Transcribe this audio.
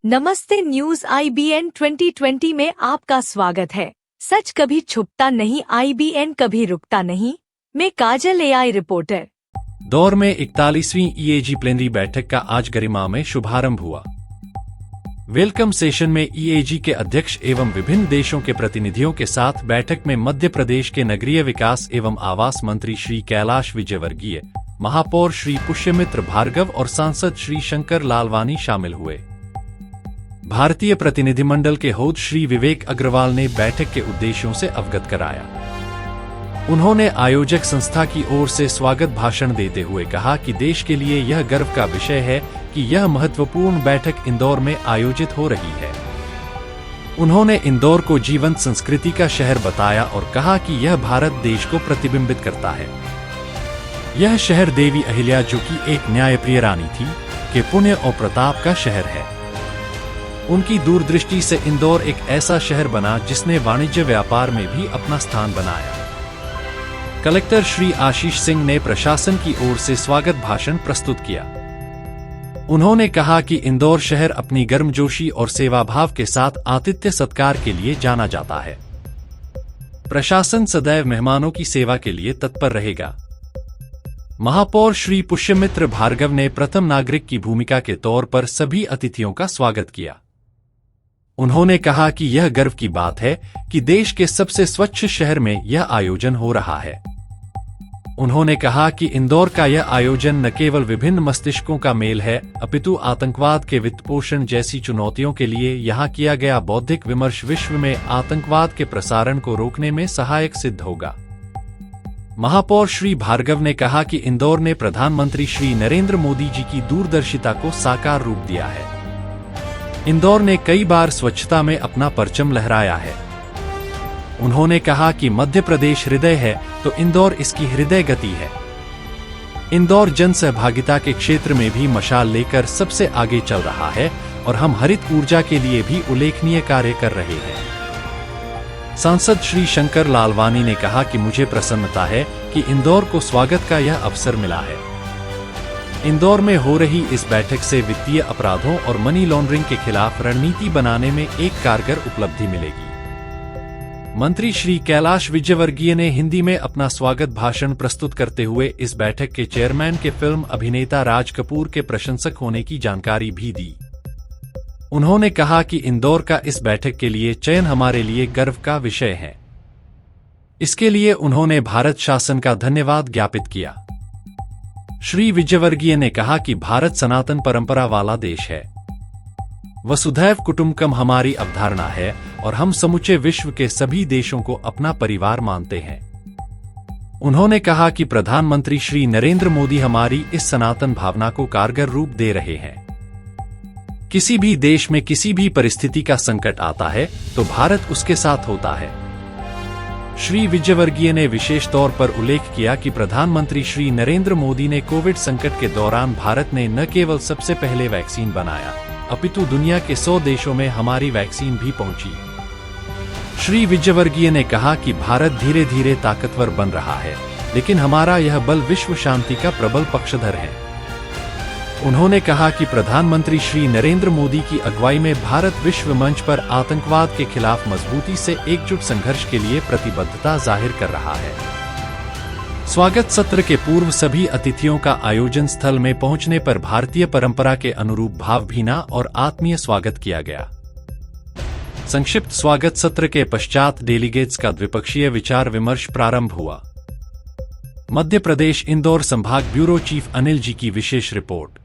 नमस्ते, news IBN 2020 में आपका स्वागत है। सच कभी छुपता नहीं, IBN कभी रुकता नहीं। मैं काजल AI रिपोर्टर। दौर में 41वीं EAG प्लेनरी बैठक का आज गरिमा में शुभारंभ हुआ। वेलकम सेशन में EAG के अध्यक्ष एवं विभिन्न देशों के प्रतिनिधियों के साथ बैठक में मध्य प्रदेश के नगरीय विकास एवं आवास मंत्री श्री कैलाश विजयवर्गीय, महापौर श्री पुष्यमित्र भार्गव और सांसद श्री शंकर लालवानी शामिल हुए। भारतीय प्रतिनिधिमंडल के होस्ट श्री विवेक अग्रवाल ने बैठक के उद्देश्यों से अवगत कराया। उन्होंने आयोजक संस्था की ओर से स्वागत भाषण देते हुए कहा कि देश के लिए यह गर्व का विषय है कि यह महत्वपूर्ण बैठक इंदौर में आयोजित हो रही है। उन्होंने इंदौर को जीवंत संस्कृति का शहर बताया और कहा कि यह भारत देश को प्रतिबिंबित करता है। यह शहर देवी अहिल्या, जो कि एक न्यायप्रिय रानी थी, के पुण्य और प्रताप का शहर है। उनकी दूरदृष्टि से इंदौर एक ऐसा शहर बना जिसने वाणिज्य व्यापार में भी अपना स्थान बनाया। कलेक्टर श्री आशीष सिंह ने प्रशासन की ओर से स्वागत भाषण प्रस्तुत किया। उन्होंने कहा कि इंदौर शहर अपनी गर्मजोशी और सेवाभाव के साथ आतिथ्य सत्कार के लिए जाना जाता है। प्रशासन सदैव मेहमानों की सेवा के लिए तत्पर रहेगा। महापौर श्री पुष्यमित्र भार्गव ने प्रथम नागरिक की भूमिका के तौर पर सभी अतिथियों का स्वागत किया। उन्होंने कहा कि यह गर्व की बात है कि देश के सबसे स्वच्छ शहर में यह आयोजन हो रहा है। उन्होंने कहा कि इंदौर का यह आयोजन न केवल विभिन्न मस्तिष्कों का मेल है, अपितु आतंकवाद के वित्तपोषण जैसी चुनौतियों के लिए यहाँ किया गया बौद्धिक विमर्श विश्व में आतंकवाद के प्रसारण को रोकने में सहायक सिद्ध होगा। महापौर श्री भार्गव ने कहा कि इंदौर ने प्रधानमंत्री श्री नरेंद्र मोदी जी की दूरदर्शिता को साकार रूप दिया है। इंदौर ने कई बार स्वच्छता में अपना परचम लहराया है। उन्होंने कहा कि मध्य प्रदेश हृदय है तो इंदौर इसकी हृदय गति है। इंदौर जन सहभागिता के क्षेत्र में भी मशाल लेकर सबसे आगे चल रहा है और हम हरित ऊर्जा के लिए भी उल्लेखनीय कार्य कर रहे हैं। सांसद श्री शंकर लालवानी ने कहा कि मुझे प्रसन्नता है कि इंदौर को स्वागत का यह अवसर मिला है। इंदौर में हो रही इस बैठक से वित्तीय अपराधों और मनी लॉन्ड्रिंग के खिलाफ रणनीति बनाने में एक कारगर उपलब्धि मिलेगी। मंत्री श्री कैलाश विजयवर्गीय ने हिंदी में अपना स्वागत भाषण प्रस्तुत करते हुए इस बैठक के चेयरमैन के फिल्म अभिनेता राज कपूर के प्रशंसक होने की जानकारी भी दी। उन्होंने कहा कि इंदौर का इस बैठक के लिए चयन हमारे लिए गर्व का विषय है। इसके लिए उन्होंने भारत शासन का धन्यवाद ज्ञापित किया। श्री विजयवर्गीय ने कहा कि भारत सनातन परंपरा वाला देश है। वसुधैव कुटुंबकम हमारी अवधारणा है और हम समूचे विश्व के सभी देशों को अपना परिवार मानते हैं। उन्होंने कहा कि प्रधानमंत्री श्री नरेंद्र मोदी हमारी इस सनातन भावना को कारगर रूप दे रहे हैं। किसी भी देश में किसी भी परिस्थिति का संकट आता है तो भारत उसके साथ होता है। श्री विजयवर्गीय ने विशेष तौर पर उल्लेख किया कि प्रधानमंत्री श्री नरेंद्र मोदी ने कोविड संकट के दौरान भारत ने न केवल सबसे पहले वैक्सीन बनाया, अपितु दुनिया के 100 देशों में हमारी वैक्सीन भी पहुंची। श्री विजयवर्गीय ने कहा कि भारत धीरे धीरे ताकतवर बन रहा है, लेकिन हमारा यह बल विश्व शांति का प्रबल पक्षधर है। उन्होंने कहा कि प्रधानमंत्री श्री नरेंद्र मोदी की अगुवाई में भारत विश्व मंच पर आतंकवाद के खिलाफ मजबूती से एकजुट संघर्ष के लिए प्रतिबद्धता जाहिर कर रहा है। स्वागत सत्र के पूर्व सभी अतिथियों का आयोजन स्थल में पहुंचने पर भारतीय परंपरा के अनुरूप भावभीना और आत्मीय स्वागत किया गया। संक्षिप्त स्वागत सत्र के पश्चात डेलीगेट्स का द्विपक्षीय विचार विमर्श प्रारंभ हुआ। मध्य प्रदेश इंदौर संभाग ब्यूरो चीफ अनिल जी की विशेष रिपोर्ट।